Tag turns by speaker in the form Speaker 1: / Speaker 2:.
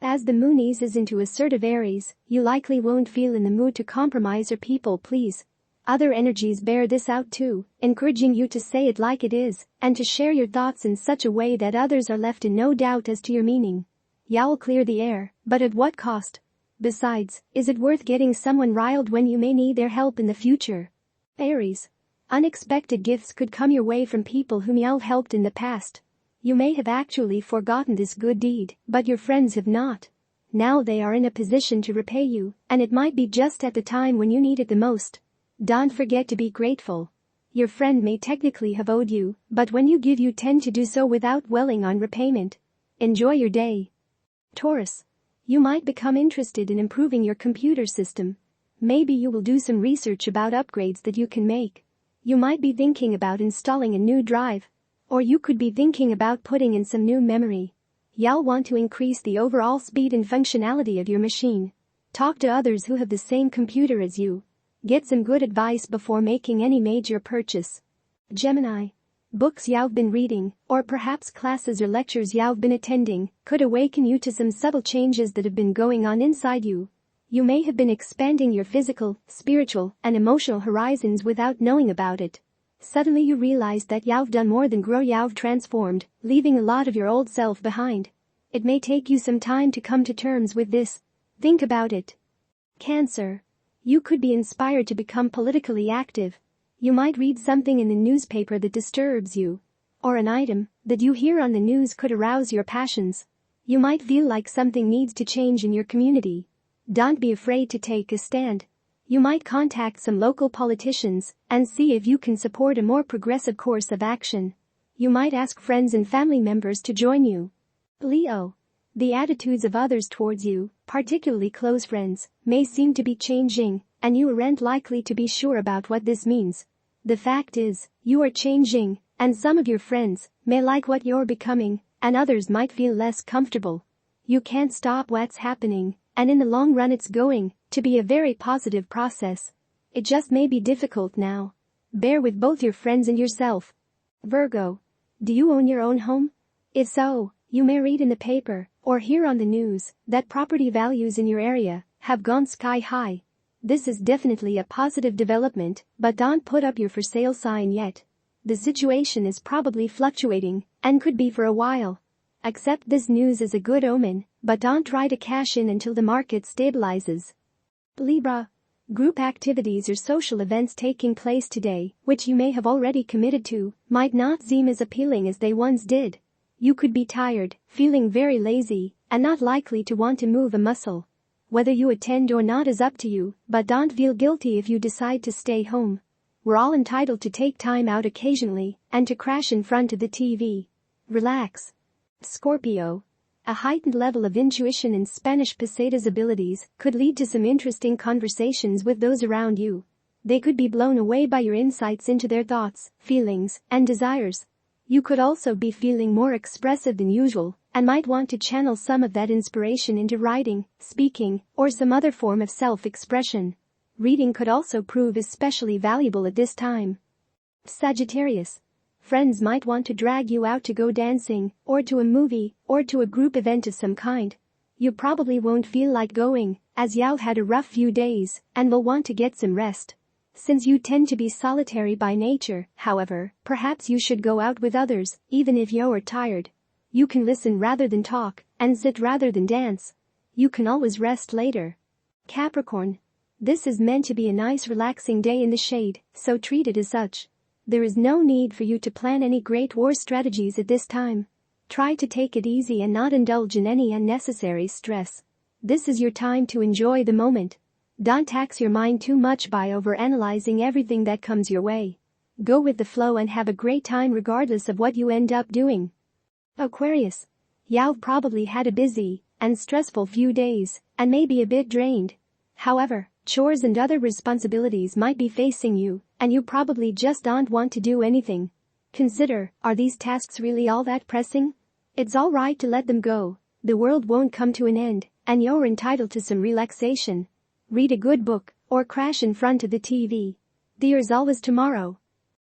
Speaker 1: As the moon eases into assertive Aries, you likely won't feel in the mood to compromise or people please. Other energies bear this out too, encouraging you to say it like it is and to share your thoughts in such a way that others are left in no doubt as to your meaning. You'll clear the air, but at what cost? Besides, is it worth getting someone riled when you may need their help in the future? Aries. Unexpected gifts could come your way from people whom you've helped in the past. You may have actually forgotten this good deed, but your friends have not. Now they are in a position to repay you, and it might be just at the time when you need it the most. Don't forget to be grateful. Your friend may technically have owed you, but when you give you tend to do so without dwelling on repayment. Enjoy your day. Taurus. You might become interested in improving your computer system. Maybe you will do some research about upgrades that you can make. You might be thinking about installing a new drive. Or you could be thinking about putting in some new memory. You'll want to increase the overall speed and functionality of your machine. Talk to others who have the same computer as you. Get some good advice before making any major purchase. Gemini. Books you've been reading, or perhaps classes or lectures you've been attending, could awaken you to some subtle changes that have been going on inside you. You may have been expanding your physical, spiritual, and emotional horizons without knowing about it. Suddenly you realize that you've done more than grow, you've transformed, leaving a lot of your old self behind. It may take you some time to come to terms with this. Think about it. Cancer. You could be inspired to become politically active. You might read something in the newspaper that disturbs you. Or an item that you hear on the news could arouse your passions. You might feel like something needs to change in your community. Don't be afraid to take a stand. You might contact some local politicians and see if you can support a more progressive course of action. You might ask friends and family members to join you. Leo. The attitudes of others towards you, particularly close friends, may seem to be changing, and you aren't likely to be sure about what this means. The fact is, you are changing, and some of your friends may like what you're becoming, and others might feel less comfortable. You can't stop what's happening, and in the long run it's going to be a very positive process. It just may be difficult now. Bear with both your friends and yourself. Virgo. Do you own your own home? If so, you may read in the paper or hear on the news that property values in your area have gone sky high. This is definitely a positive development, but don't put up your for sale sign yet. The situation is probably fluctuating and could be for a while. Accept this news as a good omen, but don't try to cash in until the market stabilizes. Libra. Group activities or social events taking place today, which you may have already committed to, might not seem as appealing as they once did. You could be tired, feeling very lazy, and not likely to want to move a muscle. Whether you attend or not is up to you, but don't feel guilty if you decide to stay home. We're all entitled to take time out occasionally and to crash in front of the TV. Relax. Scorpio. A heightened level of intuition and Spanish pesetas abilities could lead to some interesting conversations with those around you. They could be blown away by your insights into their thoughts, feelings, and desires. You could also be feeling more expressive than usual and might want to channel some of that inspiration into writing, speaking, or some other form of self-expression. Reading could also prove especially valuable at this time. Sagittarius. Friends might want to drag you out to go dancing, or to a movie, or to a group event of some kind. You probably won't feel like going, as you've had a rough few days, and will want to get some rest. Since you tend to be solitary by nature, however, perhaps you should go out with others, even if you're tired. You can listen rather than talk, and sit rather than dance. You can always rest later. Capricorn. This is meant to be a nice relaxing day in the shade, so treat it as such. There is no need for you to plan any great war strategies at this time. Try to take it easy and not indulge in any unnecessary stress. This is your time to enjoy the moment. Don't tax your mind too much by overanalyzing everything that comes your way. Go with the flow and have a great time regardless of what you end up doing. Aquarius. You've probably had a busy and stressful few days and may be a bit drained. However, chores and other responsibilities might be facing you, and you probably just don't want to do anything. Consider, are these tasks really all that pressing? It's all right to let them go. The world won't come to an end, and you're entitled to some relaxation. Read a good book, or crash in front of the TV. There's always tomorrow.